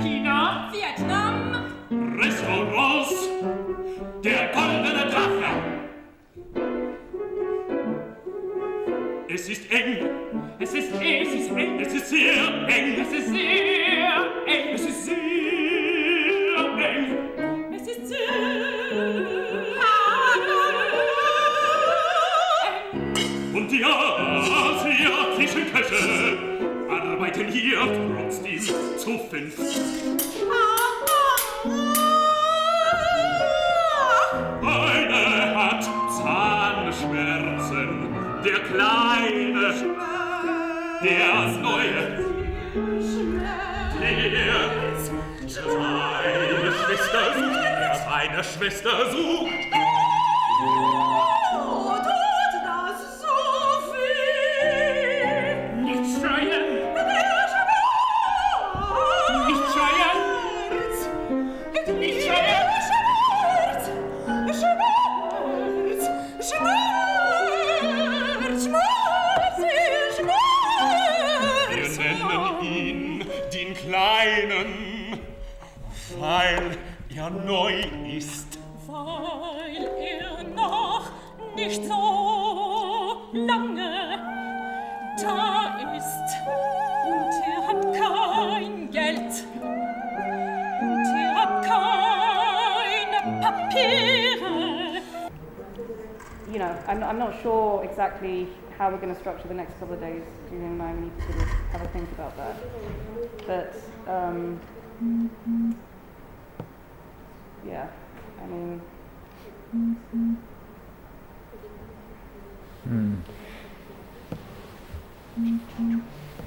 China, Vietnam, Restaurants, der goldene Drache. Es ist eng, es ist eng, es ist eng, es ist sehr eng, es ist sehr eng, es ist sehr eng, es ist sehr eng. Und die asiatischen Köche arbeiten hier trotzdem zu 5. Eine hat Zahnschmerzen, der Kleine, der Neue, der seine Schwester sucht. Weil er neu ist. Weil er noch nicht so lange da ist. Und er hat kein Geld. Und er hat keine Papiere. You know, I'm not sure exactly how we're going to structure the next couple of days. Julien and I need to sort of have a think about that. But, yeah, I mean...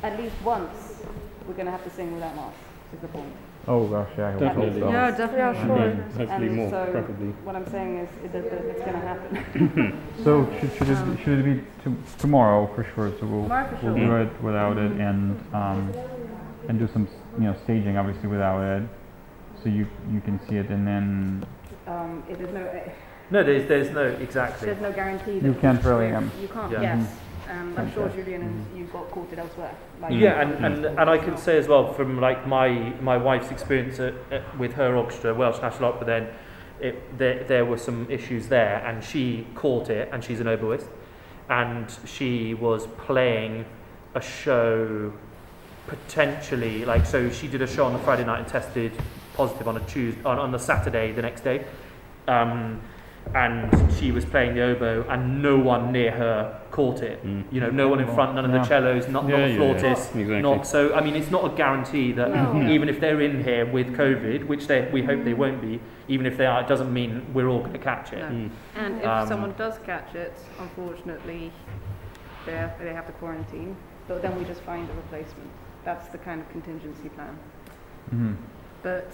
At least once, we're going to have to sing without masks, is the point. Oh gosh, yeah, I hope Definitely. so. Yeah, definitely. Yeah, sure. Hopefully and more, so preferably. what I'm saying is that it's going to happen. So should it be tomorrow for sure? So Tomorrow for we'll sure. do it without it and do some staging obviously without it, so you can see it, and then If there's no... No, there's no, exactly. There's no guarantee that You can't really, you can't. Yeah. Yes, I'm sure Julien and you got courted elsewhere. Like, Yeah, and I can say as well from like my wife's experience with her orchestra, Welsh National Opera, then there were some issues there, and she caught it, and she's an oboist, and she was playing a show potentially, like, so she did a show on the Friday night and tested positive on a Tuesday, on the Saturday the next day, and she was playing the oboe, and no one near her caught it. You know, no one in front, none of the cellos, not the flautists. Exactly. Not so. I mean, it's not a guarantee that even if they're in here with COVID, which we hope they won't be, even if they are, it doesn't mean we're all going to catch it. No. And if someone does catch it, unfortunately, they have to quarantine. But then we just find a replacement. That's the kind of contingency plan. Mm-hmm. But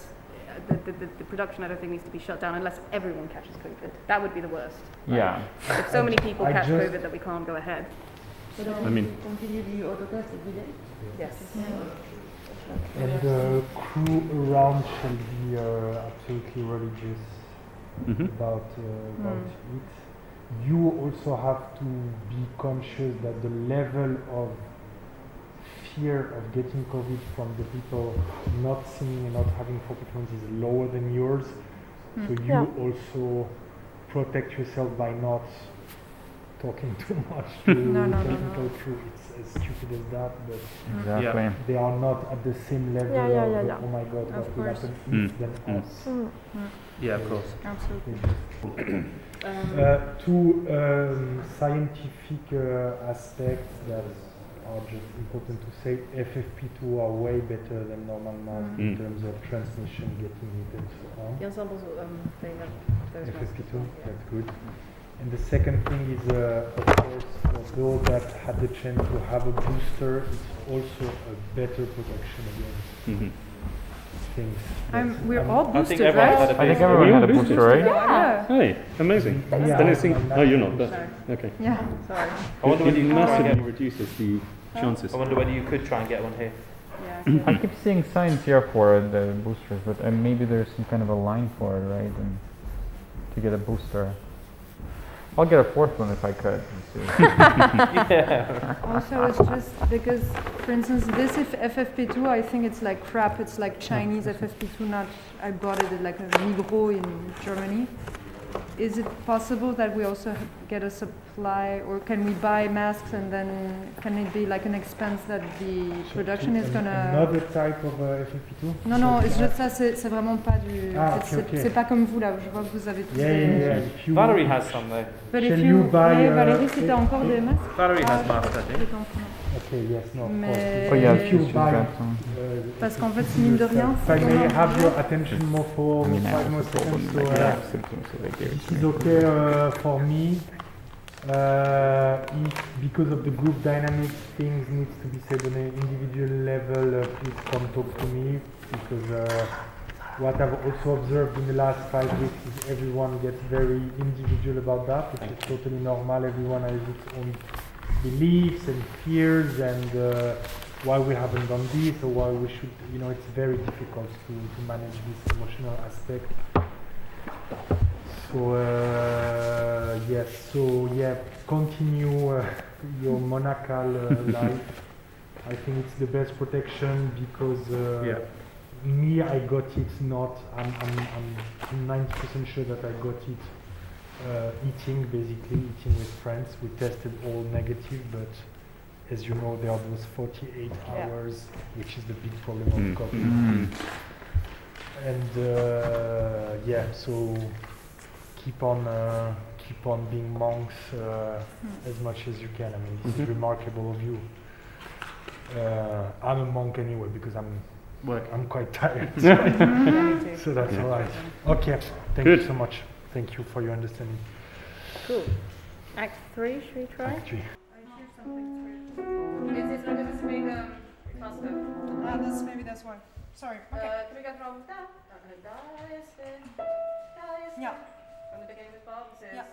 the production, I don't think, needs to be shut down unless everyone catches COVID. That would be the worst. Yeah. If so many people catch COVID that we can't go ahead. I mean, Yes. And the crew around shall be absolutely religious about it. You also have to be conscious that the level of fear of getting COVID from the people not singing and not having focal points is lower than yours. So you also protect yourself by not talking too much to technical crew. It's as stupid as that, but exactly. they are not at the same level of oh my god, what will happen if than us. Yeah, of course. Absolutely. Two scientific aspects that are just important to say. FFP2 are way better than normal masks in terms of transmission, getting it and so on. The ensembles, they have those FFP2, masks. that's good. And the second thing is, of course, for those that had the chance to have a booster, it's also a better protection against things. We're all I think boosted, everyone right? had a I think booster. everyone had a booster, right? Yeah. Hey, amazing. Yeah, Then it seems. Oh, you're not. No. Okay. Yeah. Sorry. I wonder whether It you could try and massively get. reduces the chances. I wonder whether you could try and get one here. Yeah. I keep seeing signs here for the boosters, but maybe there's some kind of a line for it, right? And to get a booster. I'll get a fourth one if I could. Yeah. Also, it's just because, for instance, this FFP2, I think it's like crap. It's like Chinese FFP2, not. I bought it at like a Migros in Germany. Is it possible that we also get a supply, or can we buy masks and then can it be like an expense that the production is gonna? Another type of FFP2? Non, c'est juste ça, c'est vraiment pas du. C'est pas comme vous là, je vois que vous avez tous Yeah. Valerie has some there. But Shall if you you buy, ouais, Valérie, c'était encore des masques? Valerie has masks, I think. Okay, yes, no, of Mais- course. Oh yeah, If you she's buy, got some. Parce qu'en fait, mine de rien, If I may have your attention more for I mean, I 5 more was told seconds, them so that they have symptoms, so they gave it this to is me. okay for me. If because of the group dynamic things needs to be said on an individual level, please come talk to me, because what I've also observed in the last 5 weeks is everyone gets very individual about that, which is totally normal. Everyone has its own beliefs and fears, and why we haven't done this or why we should, it's very difficult to manage this emotional aspect. So continue your monacal life. I think it's the best protection, because me, I got it not. I'm 90% sure that I got it eating with friends. We tested all negative, but as you know, there are those 48 hours, which is the big problem of COVID. And so keep on being monks as much as you can. I mean, this is remarkable of you. I'm a monk anyway, because I'm quite tired. So that's all right. Okay, thank you so much. Thank you for your understanding. Cool. Act 3, should we try? Act 3. Maybe that's why. Sorry. Okay. Ja. Van de beginningsbasis Ja.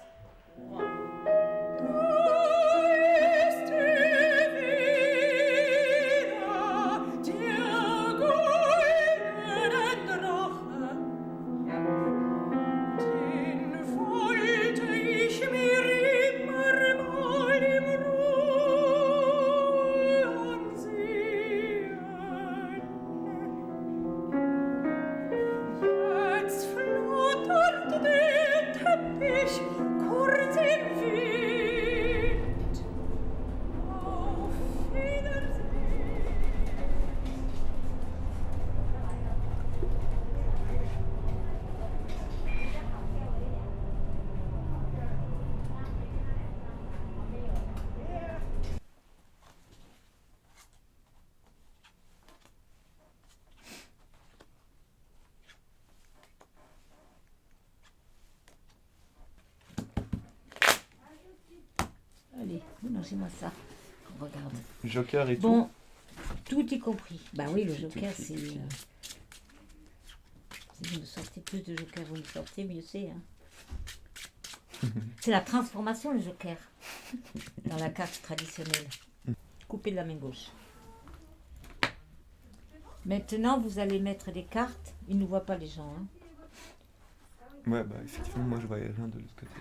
Mangez-moi ça. Regarde. Joker et Bon, tout y compris. Bah oui, le Joker, c'est... si vous me sortez plus de Joker, vous me sortez, mieux c'est. Hein. C'est la transformation, le Joker, dans la carte traditionnelle. Coupé de la main gauche. Maintenant, vous allez mettre des cartes. Ils ne voient pas les gens. Hein. Ouais, bah effectivement, moi je voyais rien de l'autre côté.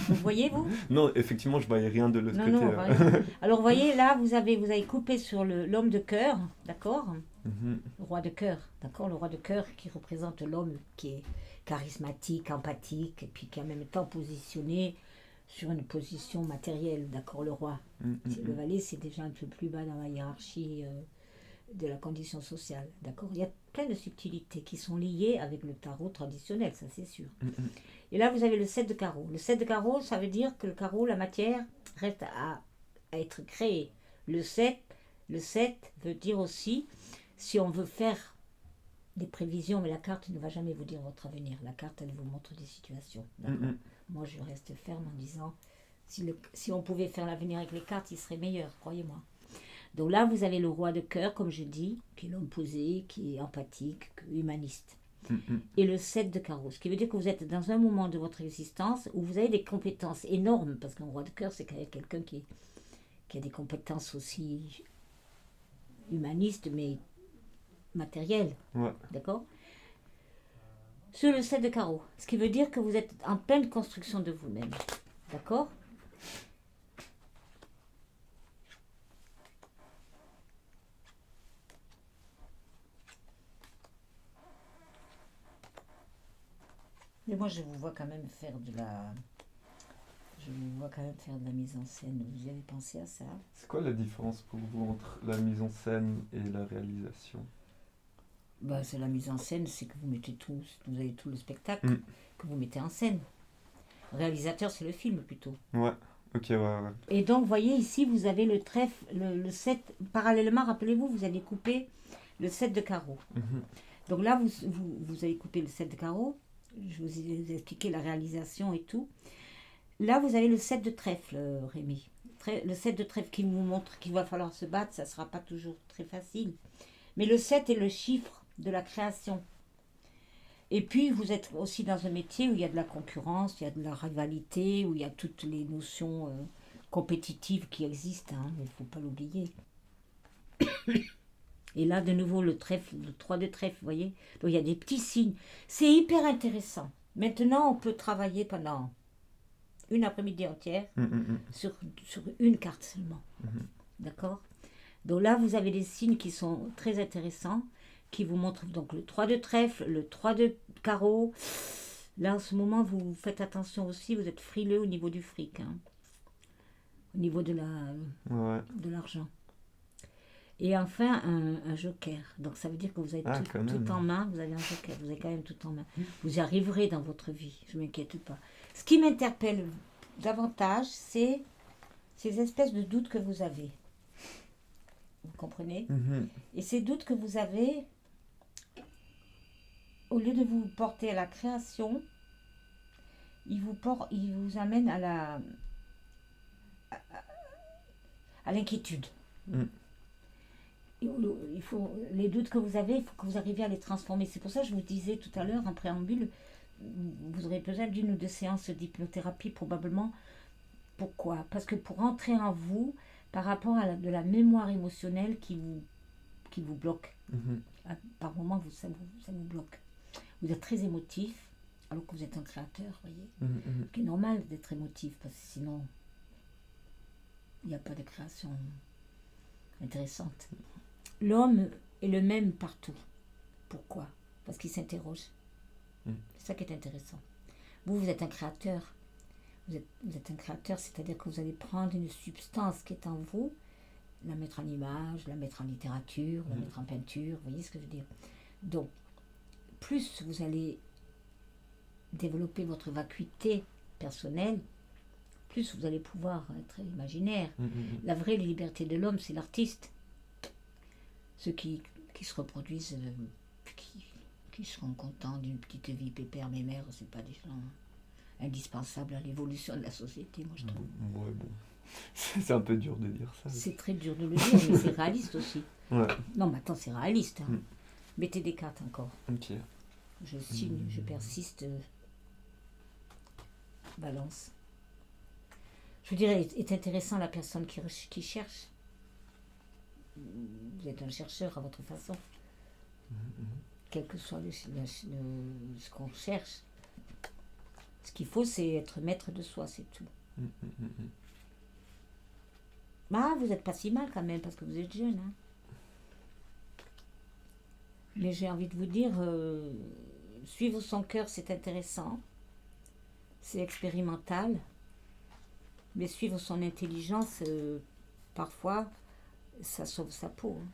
Vous voyez, vous? Non, effectivement, je voyais rien de l'autre côté. Non, rien. Alors, vous voyez, là, vous avez coupé sur l'homme de cœur, d'accord? Le roi de cœur, d'accord? Le roi de cœur qui représente l'homme qui est charismatique, empathique, et puis qui est en même temps positionné sur une position matérielle, d'accord? Le roi. Le valet, c'est déjà un peu plus bas dans la hiérarchie de la condition sociale, d'accord? Il y a plein de subtilités qui sont liées avec le tarot traditionnel, ça c'est sûr. Et là, vous avez le 7 de carreau. Le 7 de carreau, ça veut dire que le carreau, la matière, reste à être créée. Le 7 veut dire aussi, si on veut faire des prévisions, mais la carte ne va jamais vous dire votre avenir. La carte, elle vous montre des situations. D'accord. Moi, je reste ferme en disant, si on pouvait faire l'avenir avec les cartes, il serait meilleur, croyez-moi. Donc là, vous avez le roi de cœur, comme je dis, qui est l'homme posé, qui est empathique, humaniste. Et le 7 de carreau, ce qui veut dire que vous êtes dans un moment de votre existence où vous avez des compétences énormes, parce qu'un roi de cœur, c'est quand même quelqu'un qui a des compétences aussi humanistes, mais matérielles. Ouais. D'accord? Sur le 7 de carreau, ce qui veut dire que vous êtes en pleine construction de vous-même. D'accord? Mais moi, je vous vois quand même faire de la... Je vous vois quand même faire de la mise en scène. Vous y avez pensé à ça? C'est quoi la différence pour vous entre la mise en scène et la réalisation? Bah, c'est la mise en scène, c'est que vous avez tout le spectacle que vous mettez en scène. Réalisateur, c'est le film plutôt. Ouais, ok, ouais. Et donc, vous voyez, ici, vous avez le trèfle, le 7. Parallèlement, rappelez-vous, vous allez couper le 7 de carreau. Donc là, vous avez coupé le 7 de carreau. Je vous ai expliqué la réalisation et tout. Là, vous avez le 7 de trèfle, Rémi. Le 7 de trèfle qui vous montre qu'il va falloir se battre, ça ne sera pas toujours très facile. Mais le 7 est le chiffre de la création. Et puis, vous êtes aussi dans un métier où il y a de la concurrence, il y a de la rivalité, où il y a toutes les notions compétitives qui existent, hein, il ne faut pas l'oublier. Et là, de nouveau, le trèfle, le 3 de trèfle, vous voyez. Donc, il y a des petits signes. C'est hyper intéressant. Maintenant, on peut travailler pendant une après-midi entière sur une carte seulement. D'accord? Donc là, vous avez des signes qui sont très intéressants, qui vous montrent donc le 3 de trèfle, le 3 de carreau. Là, en ce moment, vous faites attention aussi, vous êtes frileux au niveau du fric, hein, au niveau de l'argent. Et enfin, un joker. Donc ça veut dire que vous avez tout en main, vous avez un joker, vous avez quand même tout en main. Vous y arriverez dans votre vie, je ne m'inquiète pas. Ce qui m'interpelle davantage, c'est ces espèces de doutes que vous avez. Vous comprenez? Et ces doutes que vous avez, au lieu de vous porter à la création, ils vous amènent à l'inquiétude. Les doutes que vous avez, il faut que vous arriviez à les transformer. C'est pour ça que je vous disais tout à l'heure, en préambule, vous aurez besoin d'une ou deux séances d'hypnothérapie probablement. Pourquoi? Parce que pour entrer en vous, par rapport à de la mémoire émotionnelle qui vous bloque. Par moments, ça vous bloque. Vous êtes très émotif, alors que vous êtes un créateur, voyez. Ce qui est normal d'être émotif, parce que sinon, il n'y a pas de création intéressante. L'homme est le même partout. Pourquoi? Parce qu'il s'interroge. C'est ça qui est intéressant. Vous êtes un créateur. Vous êtes un créateur, c'est-à-dire que vous allez prendre une substance qui est en vous, la mettre en image, la mettre en littérature, la mettre en peinture, vous voyez ce que je veux dire? Donc, plus vous allez développer votre vacuité personnelle, plus vous allez pouvoir être imaginaire. La vraie liberté de l'homme, c'est l'artiste. Ceux qui se reproduisent, qui seront contents d'une petite vie pépère, mais mères, c'est pas des gens indispensables à l'évolution de la société, moi je trouve. Ouais, bon. C'est un peu dur de dire ça. C'est très dur de le dire, mais c'est réaliste aussi. Ouais. Non, mais attends, c'est réaliste. Hein. Mettez des cartes encore. Ok. Je signe, je persiste. Balance. Je vous dirais, est intéressant la personne qui cherche. Vous êtes un chercheur à votre façon. Quel que soit ce qu'on cherche. Ce qu'il faut, c'est être maître de soi, c'est tout. Ah, vous n'êtes pas si mal quand même, parce que vous êtes jeune. Hein. Mais j'ai envie de vous dire, suivre son cœur, c'est intéressant. C'est expérimental. Mais suivre son intelligence, parfois, ça sauve sa peau. Hein.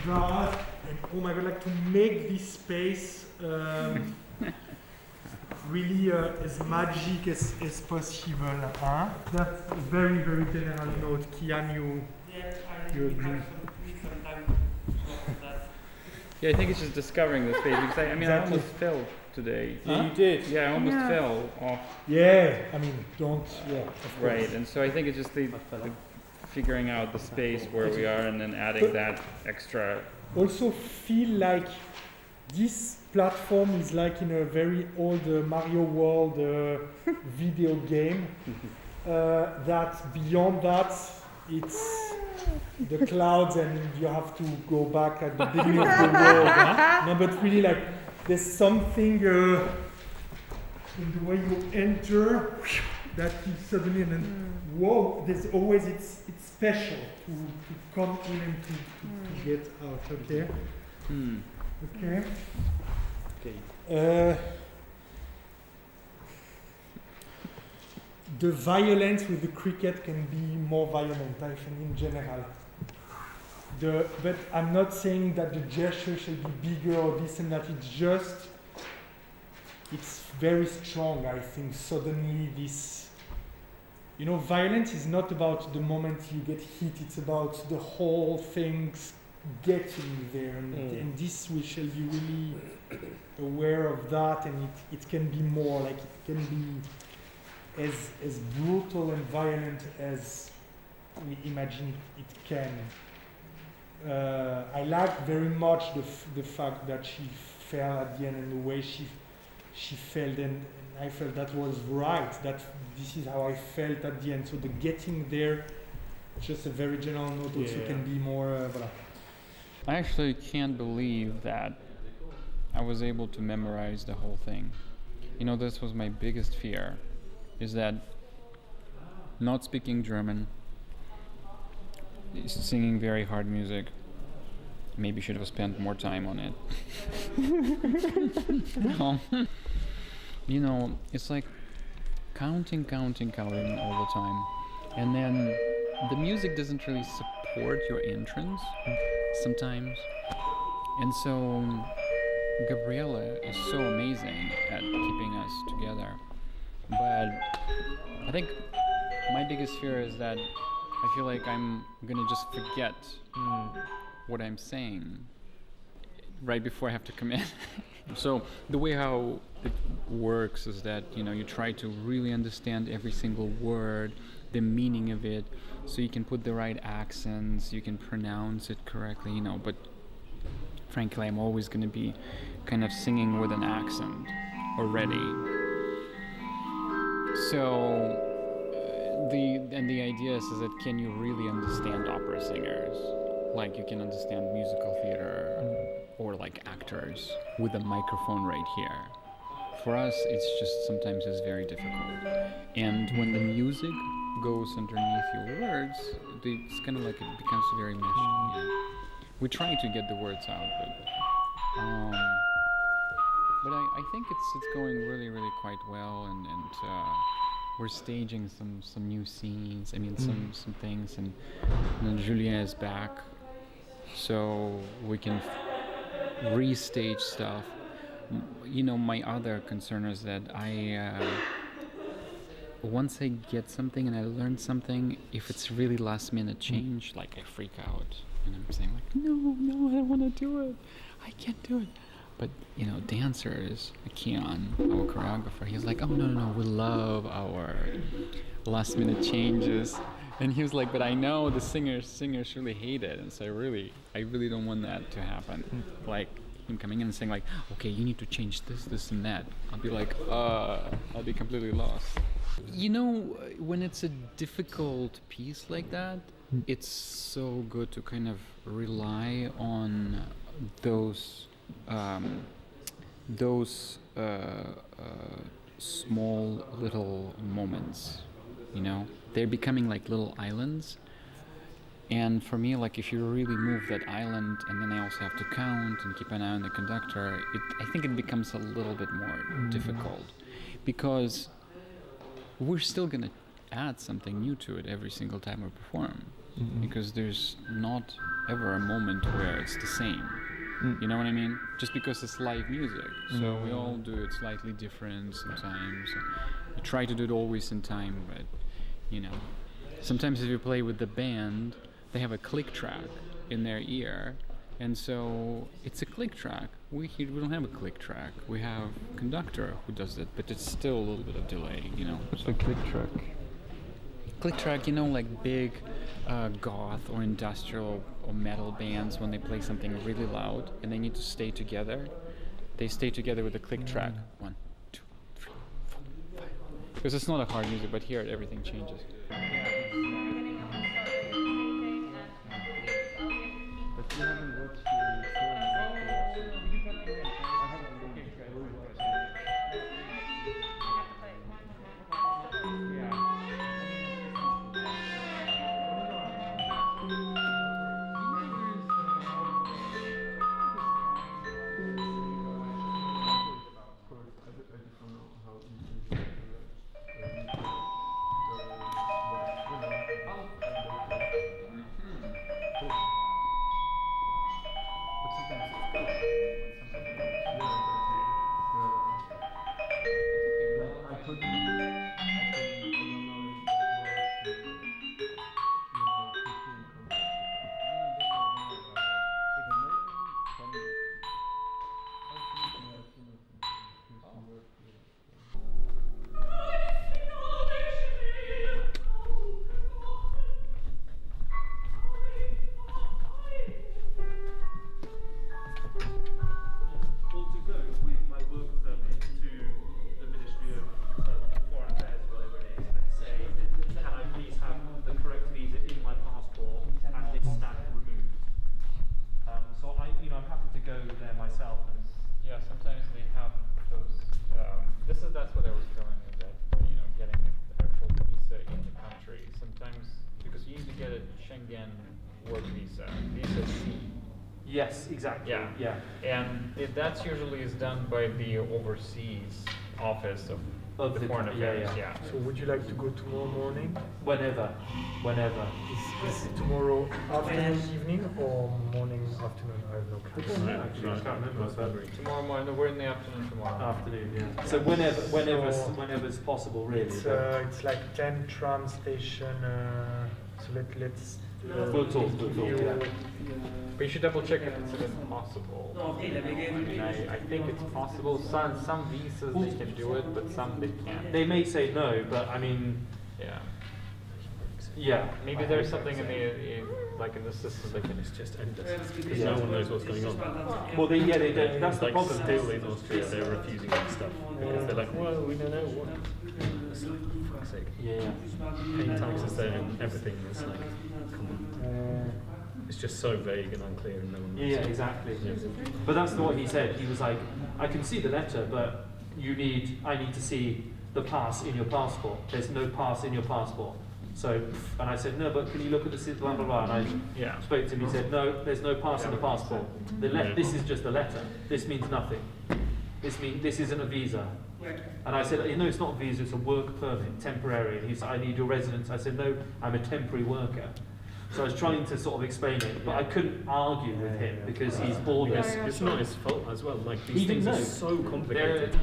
that, and oh my god, like to make this space really as magic as possible. Huh? That's a very, very general note. Kian, you agree? Yeah, I think it's just discovering the space because I almost fell today. Yeah, you did. Yeah, I almost fell off. Yeah, I mean, don't. Yeah, of course. Right, and so I think it's just the figuring out the space where we are and then adding that extra. Also feel like this platform is like in a very old Mario World video game. That beyond that, it's the clouds and you have to go back at the beginning of the world. Huh? No, but really like there's something in the way you enter that is suddenly and then whoa, there's always it's special to come in and to get out. Okay. Okay. Okay. The violence with the cricket can be more violent, I think, in general. But I'm not saying that the gesture should be bigger or this and that. It's very strong, I think. Suddenly this, violence is not about the moment you get hit. It's about the whole thing getting there. And this we shall be really aware of that. And it can be more, like it can be as brutal and violent as we imagine it can. I like very much the fact that she fell at the end and the way she felt, and I felt that was right, that this is how I felt at the end. So the getting there, just a very general note, also can be more, voilà. I actually can't believe that I was able to memorize the whole thing. This was my biggest fear, is that not speaking German, singing very hard music, maybe should have spent more time on it. It's like counting all the time. And then the music doesn't really support your entrance sometimes. And so Gabriella is so amazing at keeping us together. But I think my biggest fear is that I feel like I'm gonna just forget what I'm saying right before I have to commit. So the way how it works is that you try to really understand every single word, the meaning of it, so you can put the right accents, you can pronounce it correctly, but frankly I'm always gonna be kind of singing with an accent already. So the idea is that can you really understand opera singers like you can understand musical theater or like actors with a microphone right here? For us, it's just sometimes it's very difficult. And when the music goes underneath your words, it's kind of like it becomes very meshed. We try to get the words out, but I think it's going really, really quite well, and we're staging some new scenes. Some things, and then Julien is back, so we can restage stuff. My other concern is that once I get something and I learn something, if it's really last minute change, like I freak out and I'm saying like, no, I don't want to do it. I can't do it. But dancers, Kian, our choreographer, he's like, oh no, we love our last minute changes. And he was like, but I know the singers really hate it, and so I really don't want that to happen. Like him coming in and saying like, okay, you need to change this and that. I'll be like, I'll be completely lost. When it's a difficult piece like that, it's so good to kind of rely on those small little moments. They're becoming like little islands. And for me, like if you really move that island, and then I also have to count and keep an eye on the conductor, I think it becomes a little bit more difficult, because we're still gonna add something new to it every single time we perform, because there's not ever a moment where it's the same. You know what I mean? Just because it's live music, so we all do it slightly different sometimes. You try to do it always in time, but you know, sometimes if you play with the band, they have a click track in their ear, and so it's a click track. We don't have a click track. We have a conductor who does it, but it's still a little bit of delay, you know. What's a click track? Click track, you know, like big goth or industrial or metal bands, when they play something really loud and they need to stay together, they stay together with a click track. 1, 2, 3, 4, 5. Because it's not a hard music, but here everything changes. Yes, exactly. Yeah. And that usually is done by the overseas office of the foreign affairs. Yeah. So would you like to go tomorrow morning? Whenever. Is it tomorrow afternoon, evening, or morning, afternoon? I have no clue. Actually, I can't remember. Tomorrow morning, we're in the afternoon tomorrow. Afternoon, yeah. So whenever's possible, really. It's like 10 tram station. So let's. We'll talk. Yeah. But you should double check if it's even possible. I mean, I think it's possible. Some visas they can do it, but some they can't. They may say no, but I mean, yeah. Maybe there's something in the system they can. It's just endless because no one knows what's going on. Well, they don't. That's the like problem. Still in Austria, they're refusing that stuff because they're like, well, we don't know what. It's like, for fuck's sake. Yeah. Paying taxes there and everything is like, come on. It's just so vague and unclear, and no one knows. Yeah, exactly. Yeah. But that's what he said. He was like, I can see the letter, but I need to see the pass in your passport. There's no pass in your passport. So, and I said, no, but can you look at the blah blah blah? And I spoke to him. He said, no, there's no pass in the passport. This is just a letter. This means nothing. This isn't a visa. And I said, no, it's not a visa. It's a work permit, temporary. And he said, I need your residence. I said, no, I'm a temporary worker. So I was trying to sort of explain it, but I couldn't argue with him because he's bored. It's not his fault as well. Like these things are so complicated.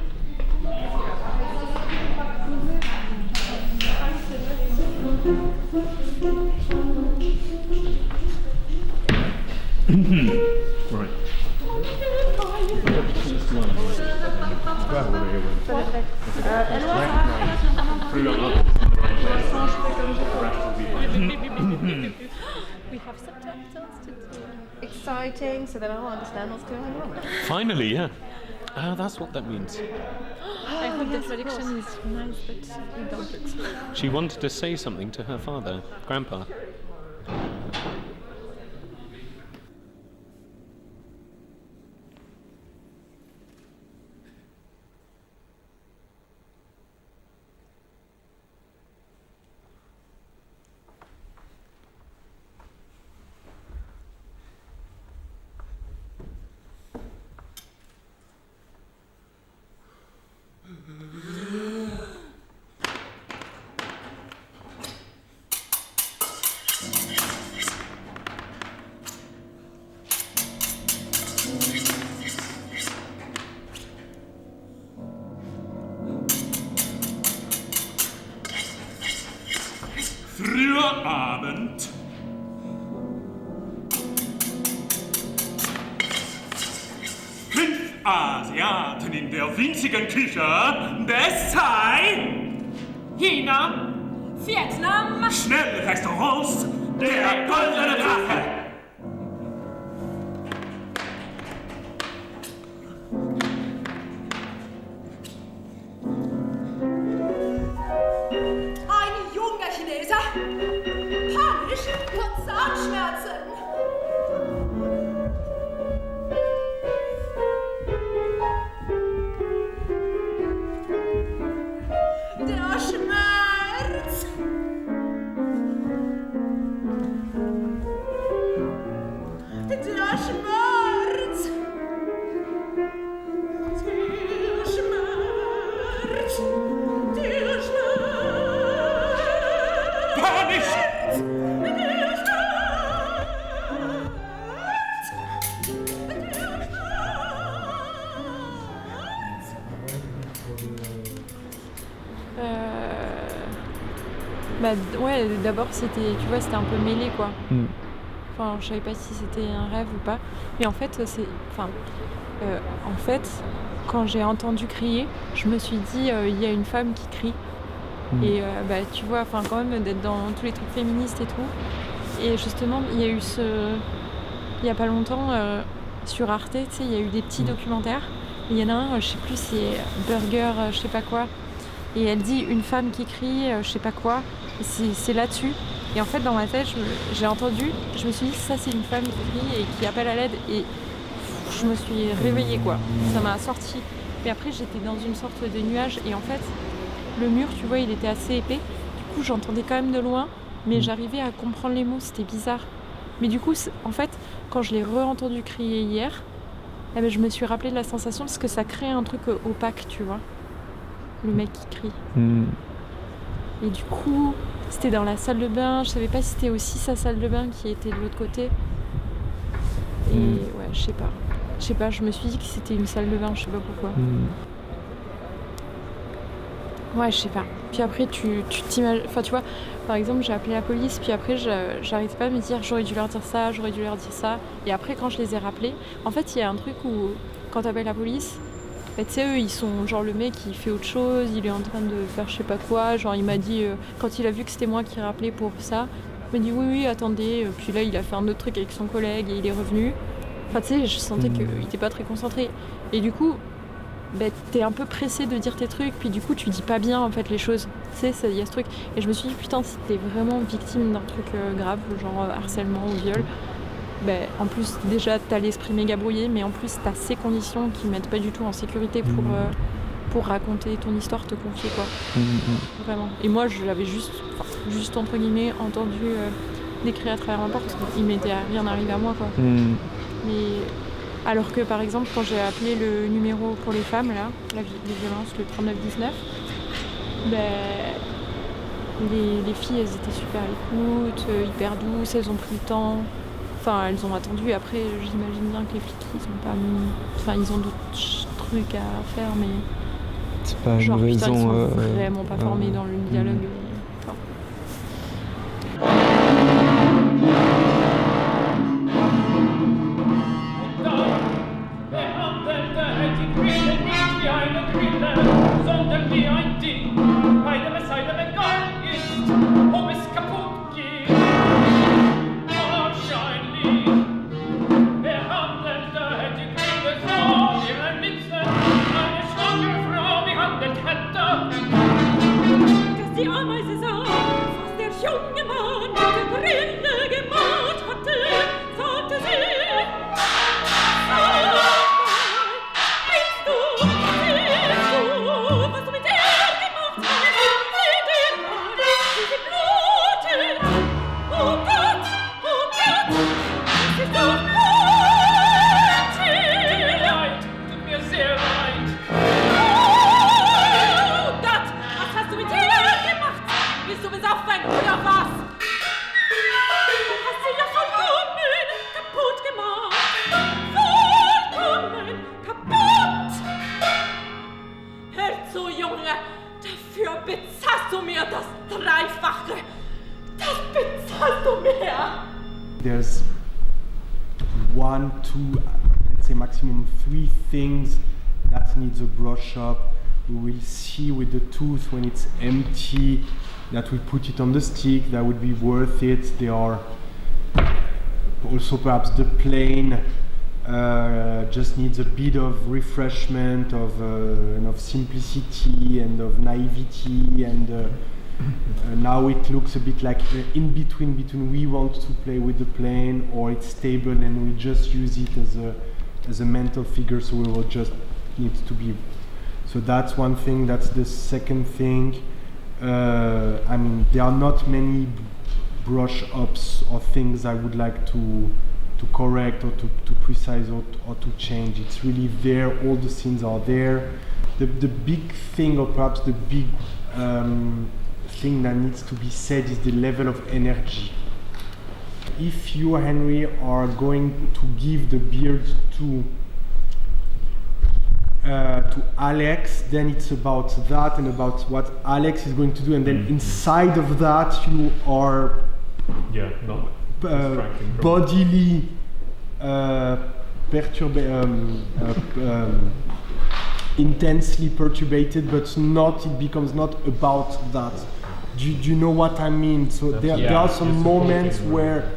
Right. We have subtitles to do. Exciting, so then I'll understand what's going on. Finally, yeah. That's what that means. I hope the prediction is nice, but we don't explain. She wanted to say something to her father, Grandpa. Abend. Asiaten in der winzigen Küche des Thai, China, Vietnam, Schnellrestaurants, der goldene Drache. ein junger Chineser, panisch und Zahnschmerzen. Der Schmerz. Der Schmerz. Der Schmerz. Der Schmerz. Panisch! Ouais, d'abord c'était, tu vois, c'était un peu mêlé quoi. Enfin, je savais pas si c'était un rêve ou pas. Mais en fait, quand j'ai entendu crier, je me suis dit, il y a une femme qui crie. Et tu vois, enfin quand même d'être dans tous les trucs féministes et tout. Et justement, il y a eu il y a pas longtemps sur Arte, tu sais, il y a eu des petits documentaires. Il y en a un, je sais plus, c'est Burger, je sais pas quoi. Et elle dit une femme qui crie, je sais pas quoi. Et c'est là-dessus. Et en fait, dans ma tête, j'ai entendu, je me suis dit, ça c'est une femme qui crie et qui appelle à l'aide. Et je me suis réveillée quoi. Ça m'a sorti. Et après, j'étais dans une sorte de nuage. Et en fait, le mur, tu vois, il était assez épais. Du coup, j'entendais quand même de loin, mais j'arrivais à comprendre les mots. C'était bizarre. Mais du coup, en fait, quand je l'ai re-entendu crier hier, je me suis rappelé de la sensation parce que ça crée un truc opaque, tu vois. Le mec qui crie. Et du coup, c'était dans la salle de bain. Je savais pas si c'était aussi sa salle de bain qui était de l'autre côté. Et ouais, je sais pas, je me suis dit que c'était une salle de bain, je sais pas pourquoi. Ouais, je sais pas. Puis après, tu t'imagines... Enfin, tu vois, par exemple, j'ai appelé la police, puis après, j'arrêtais pas de me dire j'aurais dû leur dire ça, j'aurais dû leur dire ça. Et après, quand je les ai rappelés, en fait, il y a un truc où, quand t'appelles la police, tu sais, eux, ils sont... Genre, le mec, il fait autre chose, il est en train de faire je sais pas quoi. Genre, il m'a dit... quand il a vu que c'était moi qui rappelais pour ça, il m'a dit oui, attendez. Puis là, il a fait un autre truc avec son collègue et il est revenu. Enfin, tu sais, je sentais qu'il était pas très concentré. Et du coup... t'es un peu pressé de dire tes trucs, puis du coup tu dis pas bien en fait les choses, tu sais, il y a ce truc. Et je me suis dit putain, si t'es vraiment victime d'un truc grave, genre harcèlement ou viol, en plus déjà t'as l'esprit méga brouillé, mais en plus t'as ces conditions qui mettent pas du tout en sécurité pour raconter ton histoire, te confier quoi. Vraiment. Et moi je l'avais juste entre guillemets entendu décrire à travers ma porte, il m'était rien arrivé à moi quoi. Mais alors que par exemple quand j'ai appelé le numéro pour les femmes là, les violences, le 3919, les filles elles étaient super à l'écoute, hyper douces, elles ont pris le temps, enfin elles ont attendu. Après j'imagine bien que les flics ils ont pas mis, enfin ils ont d'autres trucs à faire, mais c'est pas genre une putain, raison, ils sont vraiment pas formés dans le dialogue. There's 1, 2, let's say maximum 3 things that needs a brush up. We will see with the tooth when it's empty that we put it on the stick, that would be worth it. They are also perhaps the plane just needs a bit of refreshment, of simplicity and of naivety, and now it looks a bit like in between we want to play with the plane, or it's stable and we just use it as a mental figure, so we will just need to be. So that's one thing. That's the second thing. I mean, there are not many brush ups or things I would like to correct or to precise or to change. It's really there. All the scenes are there. The big thing, or perhaps the big thing that needs to be said, is the level of energy. If you, Henry, are going to give the beard to Alex, then it's about that and about what Alex is going to do, and then inside of that you are bodily intensely perturbated, but it becomes not about that. Do you know what I mean? So there are some moments where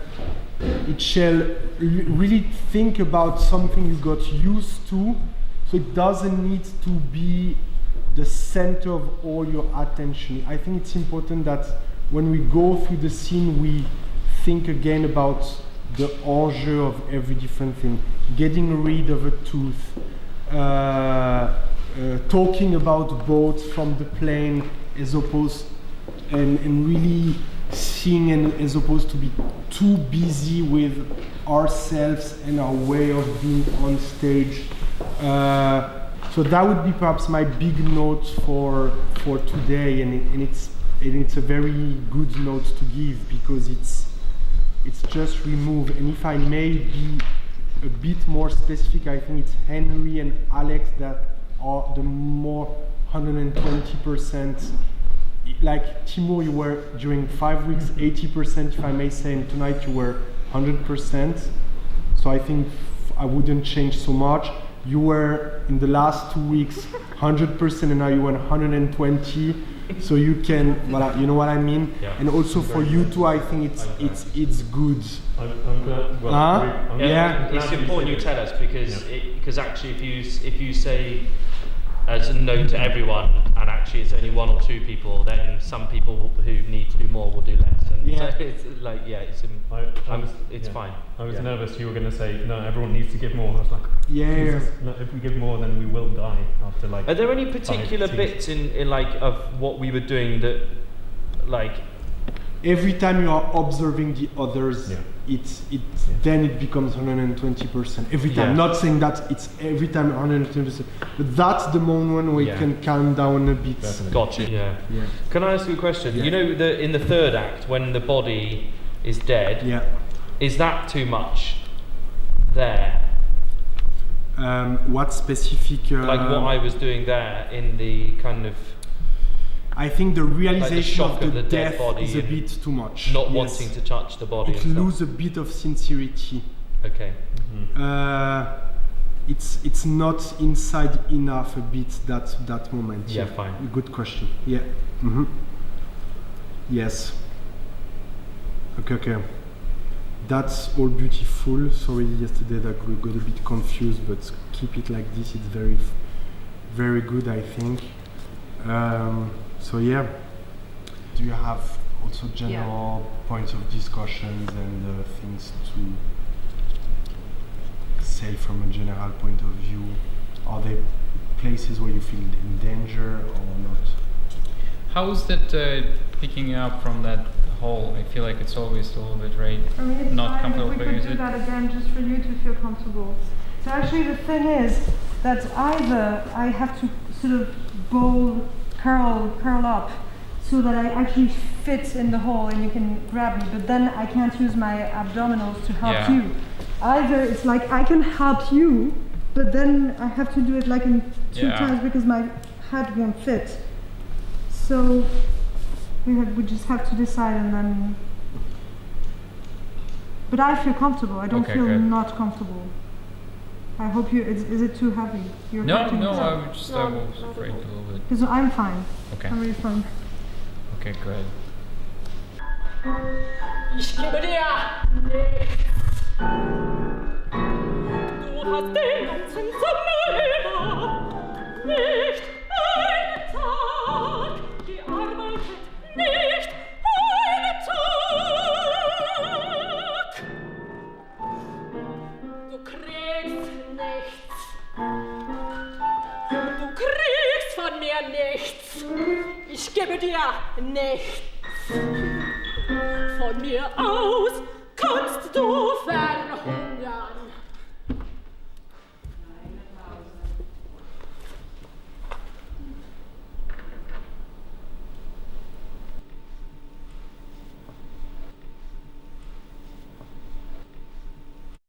it shall really think about something you got used to, so it doesn't need to be the center of all your attention. I think it's important that when we go through the scene, we think again about the enjeu of every different thing. Getting rid of a tooth, talking about boats from the plane, as opposed and really seeing, and as opposed to be too busy with ourselves and our way of being on stage. So that would be perhaps my big note for today, and it's a very good note to give, because it's just remove. And if I may be a bit more specific, I think it's Henry and Alex that are the more 120%. Like Timur, you were during 5 weeks 80%, if I may say, and tonight you were 100%. So I think I wouldn't change so much. You were in the last 2 weeks 100%, and now you were 120. So you can, you know what I mean. Yeah. And also for you too, I think it's good. I'm glad. Well, it's important you tell us, because actually, if you say as a no to everyone, and actually it's only 1 or 2 people, then some people who need to do more will do less. And so it's like, it's fine. I was nervous you were going to say, no, everyone needs to give more. I was like, no, if we give more, then we will die after like. Are there any particular bits in like of what we were doing that, like, every time you are observing the others, then it becomes 120%. Every time, not saying that it's every time 120%, but that's the moment where you can calm down a bit. Gotcha. Yeah. Can I ask you a question? Yeah. You know, in the third act, when the body is dead, is that too much there? What specific? Like what I was doing there in the kind of. I think the realization like of the death is a bit too much. Not wanting to touch the body. It loses a bit of sincerity. Okay. It's not inside enough a bit that moment. Yeah, fine. Good question. Yeah. Yes. Okay. That's all beautiful. Sorry, yesterday that we got a bit confused, but keep it like this. It's very, very good, I think. So do you have also general points of discussions and things to say from a general point of view? Are there places where you feel in danger or not? How is that picking up from that whole? I feel like it's always a little bit it's not fine comfortable if we could do that again, just for you to feel comfortable. So actually the thing is that either I have to sort of curl up so that I actually fit in the hole and you can grab me, but then I can't use my abdominals to help you. Either it's like I can help you, but then I have to do it like in 2 times because my head won't fit. So we just have to decide, and then But I feel comfortable. I don't Okay, feel good. not comfortable. I hope you. Is it too heavy? You're No, catching no, this up? I was afraid a little bit. Because I'm fine. Okay. I'm really fine. Okay, good. Ich gebe dir nichts. Du hast den ganzen Sommer über nicht einen Tag gearbeitet, nicht einen Tag. Du kriegst nichts. Du kriegst von mir nichts. Ich gebe dir nichts. Von mir aus kannst du verhungern.